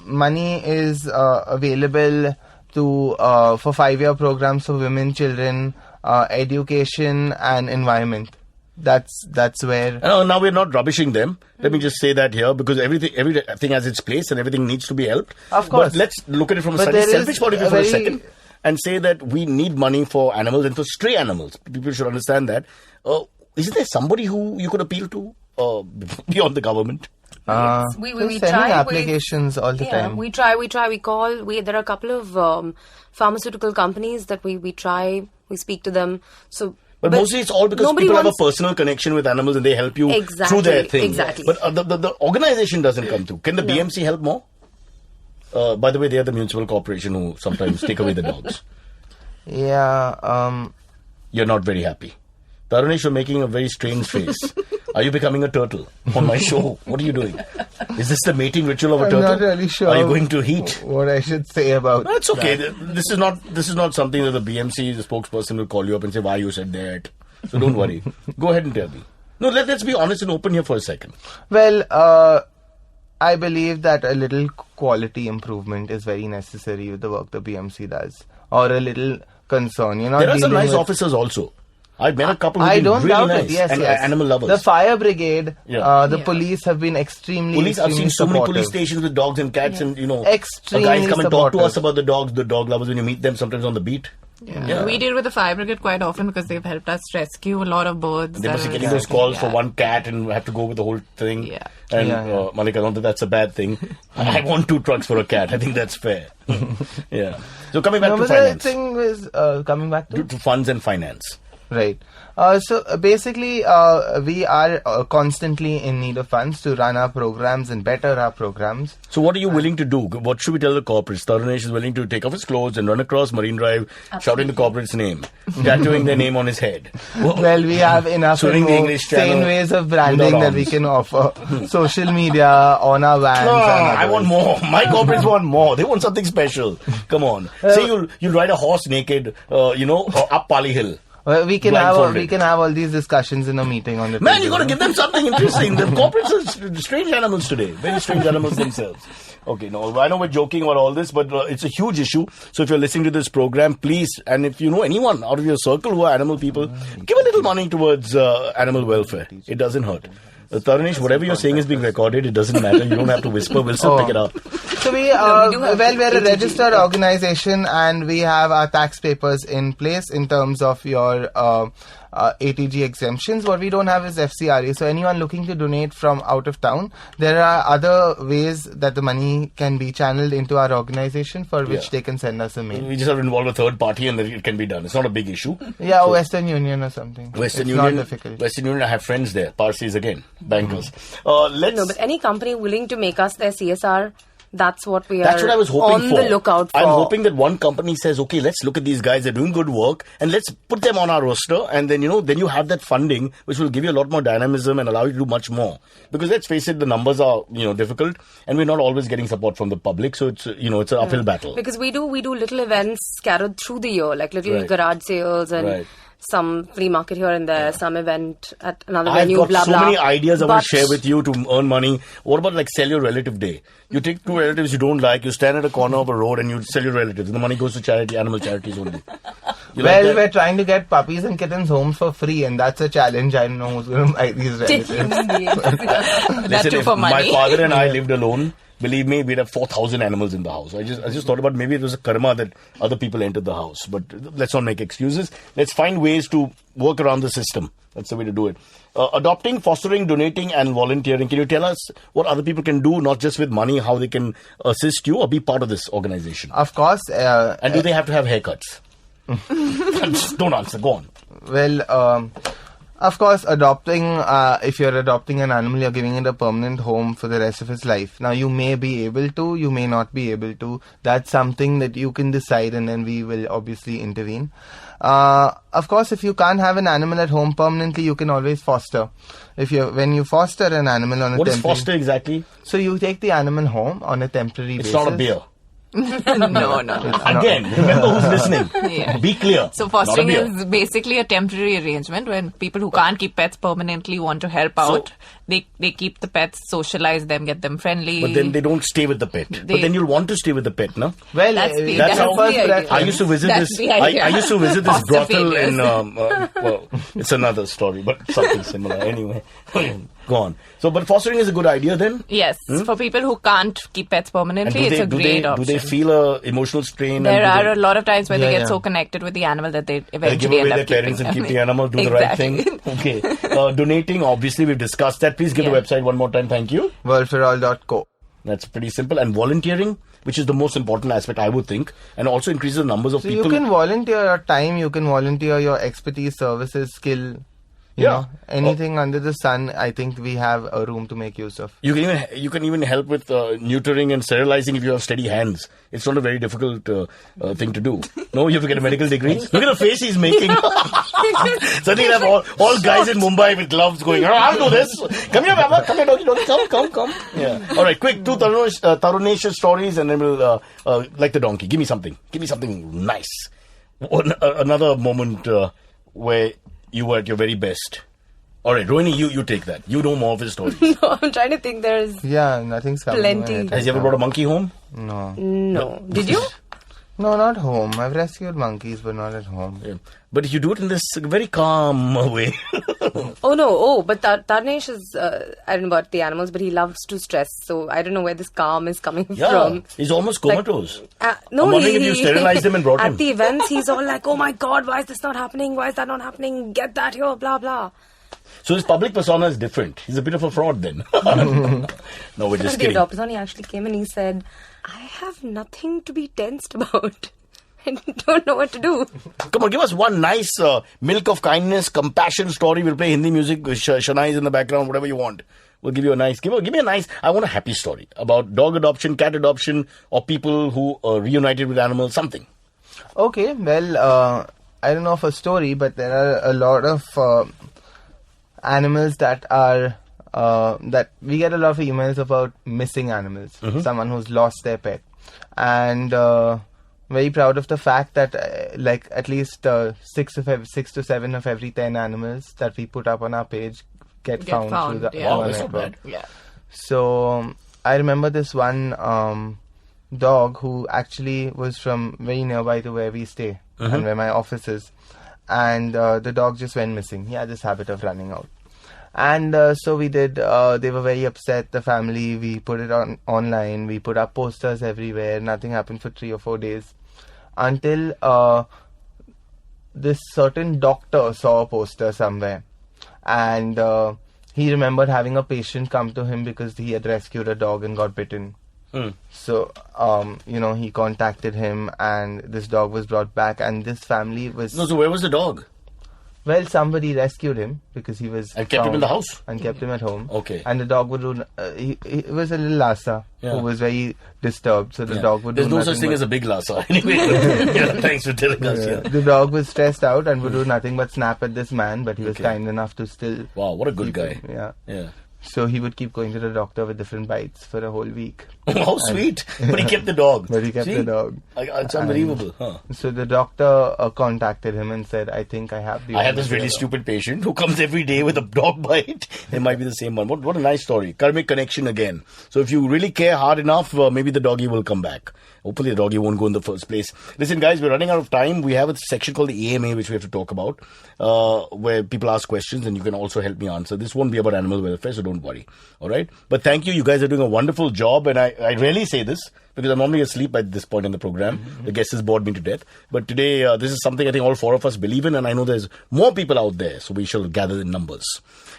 money is available to for 5-year programs for women, children, education and environment. That's where. Now we're not rubbishing them. Let me just say that here because everything has its place and everything needs to be helped. Of course. But let's look at it from a But slightly there is selfish point of view a for a very- second and say that we need money for animals and for stray animals. People should understand that. Isn't there somebody who you could appeal to? beyond the government? We sending try applications all the time. We try. We call. There are a couple of pharmaceutical companies that we try. We speak to them. So, but mostly it's all because people have a personal connection with animals and they help you through their thing. Exactly. But the organization doesn't come through. Can the BMC help more? By the way, they are the municipal corporation who sometimes take away the dogs. Yeah. You're not very happy. Taronish, you're making a very strange face. Are you becoming a turtle on my show? What are you doing? Is this the mating ritual of a turtle? I'm not really sure. Are you going to heat? What I should say about That's okay. This is not something that the BMC, the spokesperson, will call you up and say why you said that. So don't worry. Go ahead and tell me. No, let's be honest and open here for a second. Well, I believe that a little quality improvement is very necessary with the work the BMC does, or a little concern. You know, there are some nice officers also. I've met a couple who've been really nice and animal lovers. The fire brigade, the police have been extremely I've seen so many police stations with dogs and cats and, guys come and talk to us about the dogs, the dog lovers when you meet them sometimes on the beat. Yeah. We deal with the fire brigade quite often because they've helped us rescue a lot of birds. They must be getting those calls for one cat and have to go with the whole thing. Yeah. And Malika, not that that's a bad thing. I want 2 trucks for a cat. I think that's fair. Yeah. So coming back to finance. The thing is, coming back to funds and finance. Right. So basically, we are constantly in need of funds to run our programs and better our programs. So what are you willing to do? What should we tell the corporates? Taronish is willing to take off his clothes and run across Marine Drive, shouting the corporate's name, tattooing their name on his head. Well, we have enough sane ways of branding that we can offer. Social media, on our vans. I want more. My corporates want more. They want something special. Come on. Say you'll ride a horse naked, up Pali Hill. Well, we can have all these discussions in a meeting on the Man, you got to give them something interesting. The corporates are strange animals today. Very strange animals themselves. Okay, no, I know we're joking about all this, but it's a huge issue. So if you're listening to this program, please, and if you know anyone out of your circle who are animal people, give a little money towards animal welfare. It doesn't hurt. Taronish, whatever you're saying is being recorded. It doesn't matter. You don't have to whisper. We'll still pick it up. So we're a registered organization and we have our tax papers in place in terms of your ATG exemptions. What we don't have is FCRA. So anyone looking to donate from out of town, there are other ways that the money can be channeled into our organization for which they can send us a mail. We just have to involve a third party and then it can be done. It's not a big issue. Yeah, so, Western Union or something. Western Union, not difficult. Western Union, I have friends there. Parsis again, bankers. But any company willing to make us their CSR, that's what we That's what I was hoping on the lookout for. I'm hoping that one company says, okay, let's look at these guys, they're doing good work and let's put them on our roster, and then then you have that funding which will give you a lot more dynamism and allow you to do much more. Because let's face it, the numbers are difficult and we're not always getting support from the public, so it's it's an uphill battle. Because we do little events scattered through the year, like little garage sales and some flea market here and there, some event at another venue, I've got so many ideas I want to share with you to earn money. What about sell your relative day? You take 2 relatives you don't like, you stand at a corner of a road and you sell your relatives. And the money goes to charity, animal charities only. We're trying to get puppies and kittens homes for free, and that's a challenge. I don't know who's going to buy these relatives. Listen, if my father and I lived alone, believe me, we'd have 4,000 animals in the house. I just thought about maybe it was a karma that other people entered the house. But let's not make excuses. Let's find ways to work around the system. That's the way to do it. Adopting, fostering, donating and volunteering. Can you tell us what other people can do, not just with money, how they can assist you or be part of this organization? Of course. And do they have to have haircuts? Don't answer. Go on. Well, of course, if you're adopting an animal, you're giving it a permanent home for the rest of its life. Now, you may be able to, you may not be able to. That's something that you can decide, and then we will obviously intervene. Of course, if you can't have an animal at home permanently, you can always foster. When you foster an animal on a temporary... What is foster exactly? So you take the animal home on a temporary basis. It's not a beer. No. Again, remember who's listening. Yeah. Be clear. So fostering is basically a temporary arrangement when people who can't keep pets permanently want to help out. They keep the pets, socialize them, get them friendly. But then they don't stay with the pet. But then you'll want to stay with the pet, no? Well, that's how I used to visit this. I used to visit this brothel in. Well, it's another story, but something similar. Anyway, Go on. So, but fostering is a good idea then? Yes, for people who can't keep pets permanently, it's a great option. Do they feel a emotional strain? There are a lot of times where they get so connected with the animal that they eventually give away end up their parents and keeping keep the animal, do the right thing. Okay. Donating, obviously we've discussed that. Please give the website one more time. Thank you. Worldforall.co. That's pretty simple. And volunteering, which is the most important aspect, I would think, and also increases the numbers of people. You can volunteer your time, you can volunteer your expertise, services, skill. You know, anything under the sun, I think we have a room to make use of. You can even help with neutering and sterilizing if you have steady hands. It's not a very difficult thing to do. No, you have to get a medical degree. Look at the face he's making. Suddenly you have all guys in Mumbai with gloves going, I'll do this. Come here, Baba. Come here, doggy. Come. Yeah. All right, quick, 2 Taronish stories and then we'll, like the donkey. Give me something nice. Another moment where you were at your very best. All right, Rohini, you take that. You know more of his stories. No, I'm trying to think. There's nothing's coming to my plenty. head. Has he ever brought a monkey home? No. Did you? No, not home. I've rescued monkeys, but not at home. Yeah. But you do it in this very calm way. Oh no! But Taronish is I don't know about the animals, but he loves to stress. So I don't know where this calm is coming from. He's almost comatose. No, I'm wondering if you sterilized him and brought him. At the events, he's all like, "Oh my God, why is this not happening? Why is that not happening? Get that here, blah blah." So his public persona is different. He's a bit of a fraud then. No, we're just The kidding. adopter, he actually came and he said, "I have nothing to be tensed about. I don't know what to do." Come on, give us one nice milk of kindness, compassion story. We'll play Hindi music. Shana is in the background, whatever you want. We'll give you a nice, give me a nice, I want a happy story about dog adoption, cat adoption, or people who reunited with animals, something. Okay, well, I don't know of a story, but there are a lot of animals that are, that we get a lot of emails about missing animals. Someone who's lost their pet. And very proud of the fact that like at least 6 to 7 of every 10 animals that we put up on our page get found through the that's not bad. Yeah. So I remember this one dog who actually was from very nearby to where we stay and where my office is, and the dog just went missing. He had this habit of running out. And so we did, they were very upset, the family. We put it online, we put up posters everywhere. Nothing happened for 3 or 4 days until this certain doctor saw a poster somewhere, and he remembered having a patient come to him because he had rescued a dog and got bitten. So, he contacted him, and this dog was brought back, and this family was... No, so where was the dog? Well, somebody rescued him because he was... And kept him in the house? And kept him at home. Okay. And the dog would do... he was a little Lhasa who was very disturbed, so the dog would There's do no nothing such thing but- as a big Lhasa. Anyway, thanks for telling us. Yeah. The dog was stressed out and would do nothing but snap at this man, but he was kind enough to still... Wow, what a good guy. him. Yeah. So he would keep going to the doctor with different bites for a whole week. How sweet. But he kept the dog. But he kept the dog. It's unbelievable. Huh? So the doctor contacted him and said, I think I have the... I have this really stupid patient who comes every day with a dog bite. It might be the same one. What a nice story. Karmic connection again. So if you really care hard enough, maybe the doggy will come back. Hopefully the doggy won't go in the first place. Listen, guys, we're running out of time. We have a section called the AMA, which we have to talk about, where people ask questions and you can also help me answer. This won't be about animal welfare, so don't worry. All right? But thank you. You guys are doing a wonderful job. And I rarely say this because I'm normally asleep at this point in the program. The guest has bored me to death. But today, this is something I think all 4 of us believe in. And I know there's more people out there. So we shall gather in numbers.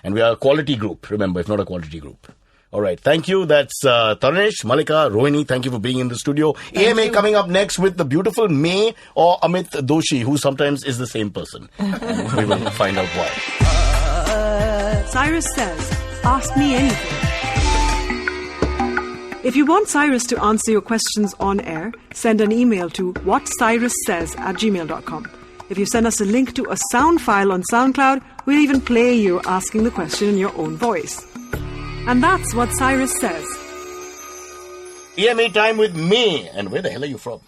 And we are a quality group, remember, if not a quantity group. All right. Thank you. That's Taronish, Malika, Rohini. Thank you for being in the studio. AMA coming up next with the beautiful May or Amit Doshi, who sometimes is the same person. And we will find out why. Cyrus says, ask me anything. If you want Cyrus to answer your questions on air, send an email to whatcyrussays@gmail.com. If you send us a link to a sound file on SoundCloud, we'll even play you asking the question in your own voice. And that's what Cyrus says. EMA time with May. And where the hell are you from?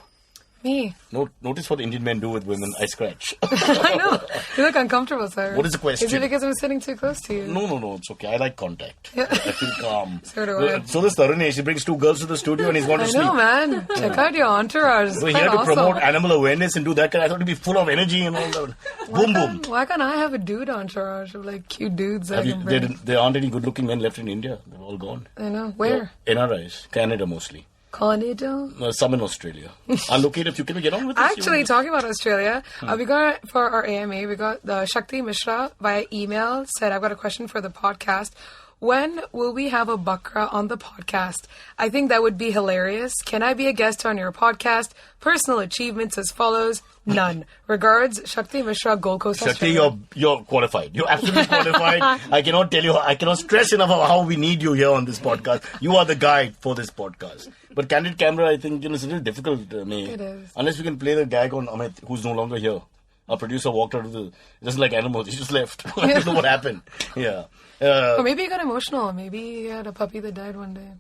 Me. Notice what Indian men do with women. I scratch. I know. You look uncomfortable, Cyrus. What is the question? Is it because I'm sitting too close to you? No. It's okay. I like contact. Yeah. I feel calm. So do I. So does Taronish. He brings 2 girls to the studio and he's going to I sleep. know, man. Check out your entourage. We're here to Awesome. promote animal awareness and do that. I thought it'd be full of energy and all that. Boom. Why can't I have a dude entourage of like cute dudes that I can bring? There aren't any good-looking men left in India. They're all gone. I know. Where? NRIs. Canada mostly. Canada? Some in Australia. I'll locate a few. Can we get on with this? Actually, talking about Australia, we got for our AMA, we got the Shakti Mishra via email said, I've got a question for the podcast. When will we have a Bakra on the podcast? I think that would be hilarious. Can I be a guest on your podcast? Personal achievements as follows. None. Regards, Shakti Mishra, Gold Coast, Shakti, Australia. you're qualified. You're absolutely qualified. I cannot stress enough how we need you here on this podcast. You are the guide for this podcast. But candid camera, I think, it's a little difficult, May. It is. Unless we can play the gag on Amit, who's no longer here. Our producer walked out of just like animals. He just left. I don't know what happened. Yeah. Or maybe he got emotional. Maybe he had a puppy that died one day.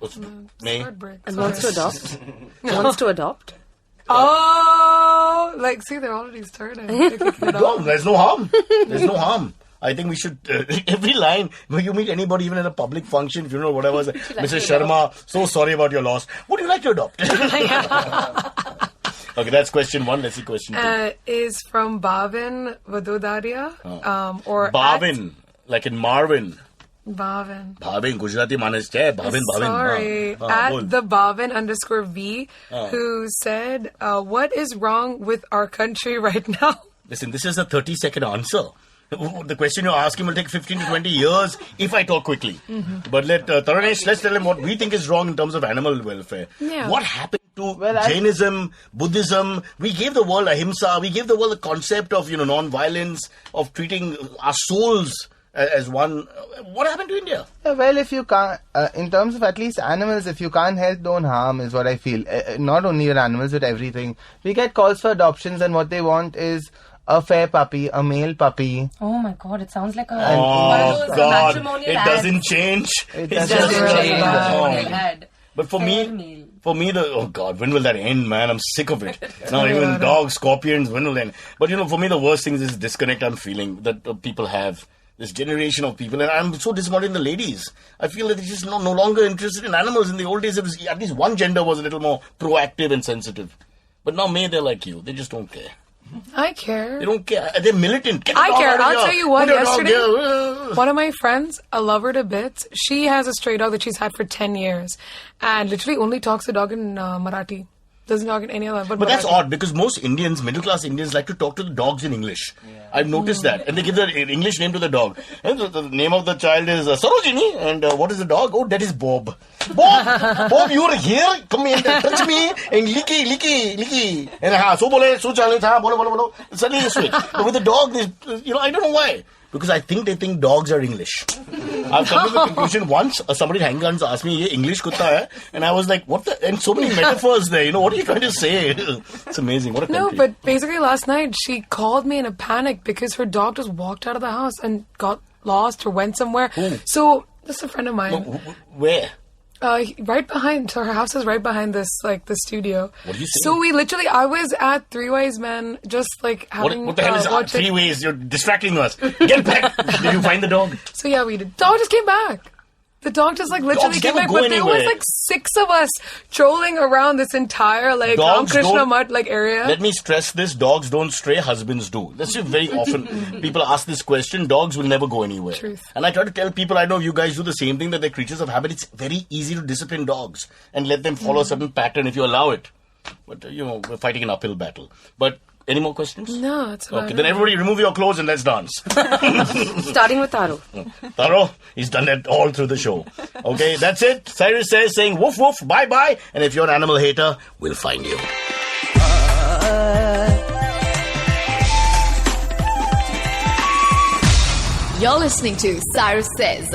May? Heartbreak. And wants to adopt. Wants to adopt. Oh, like, see, they're already starting. No, there's no harm. There's no harm. I think we should, every line, when you meet anybody, even in a public function, if you know whatever, say, Mrs. Sharma, so sorry about your loss. Would you like to adopt? Okay, that's question 1. Let's see question 2. Is from Bhavin Vadodaria. Or Bhavin, like in Marvin. Bhavin, Gujarati manas hai. Bhavin. Sorry. At the Bhavin_V, who said, what is wrong with our country right now? Listen, this is a 30-second answer. The question you're asking will take 15 to 20 years if I talk quickly. Mm-hmm. But Taronish, let's tell him what we think is wrong in terms of animal welfare. Yeah. What happened to Jainism, Buddhism? We gave the world ahimsa. We gave the world the concept of non-violence, of treating our souls as one. What happened to India? Well, if you can't, in terms of at least animals, if you can't help, don't harm is what I feel. Not only your animals, but everything. We get calls for adoptions and what they want is a fair puppy, a male puppy. Oh my God, it sounds like a God, it doesn't change. It doesn't change. But for me, oh God, when will that end, man? I'm sick of it. Now even dogs, scorpions, when will it end? But for me, the worst thing is this disconnect I'm feeling that people have. This generation of people, and I'm so disappointed in the ladies. I feel that they're just no longer interested in animals. In the old days, it was, at least one gender was a little more proactive and sensitive. But now, they're like you. They just don't care. I care. They don't care. They're militant. I care. I'll tell you what, yesterday, one of my friends, I love her to bits. She has a stray dog that she's had for 10 years. And literally only talks to dog in Marathi. Doesn't talk in any other. But that's odd because most Indians, middle-class Indians, like to talk to the dogs in English. Yeah. I've noticed that. And they give the English name to the dog. And the name of the child is Sarojini. And what is the dog? Oh, that is Bob. Bob, you are here? Come here, touch me. And licky. And so bole. Suddenly you switch. But with the dog, I don't know why. Because I think they think dogs are English. I've come to the conclusion once, somebody at Handguns asked me, ye English kutta hai? And I was like, what the? And so many metaphors there, what are you trying to say? It's amazing. What a country. No, but basically last night, she called me in a panic because her dog just walked out of the house and got lost or went somewhere. Ooh. So, this is a friend of mine. No, where? Right behind, so her house is right behind this, the studio. What are you saying? So I was at Three Wise Men, just having... What the hell is Three Ways? You're distracting us. Get back! Did you find the dog? So yeah, we did. Dog just came back. The dog just literally came back, but there was 6 of us trolling around this entire Krishna Mutt area. Let me stress this: dogs don't stray, husbands do. That's very often people ask this question. Dogs will never go anywhere. Truth. And I try to tell people, I know you guys do the same thing, that they're creatures of habit. It's very easy to discipline dogs and let them follow a certain pattern if you allow it. But we're fighting an uphill battle. But any more questions? No, it's okay. Then everybody remove your clothes and let's dance. Starting with Taro. Taro, he's done that all through the show. Okay, that's it. Cyrus says, saying woof woof, bye bye. And if you're an animal hater, we'll find you. You're listening to Cyrus Says.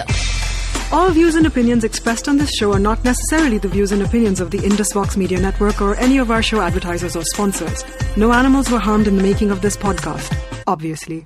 All views and opinions expressed on this show are not necessarily the views and opinions of the IndusVox Media Network or any of our show advertisers or sponsors. No animals were harmed in the making of this podcast, obviously.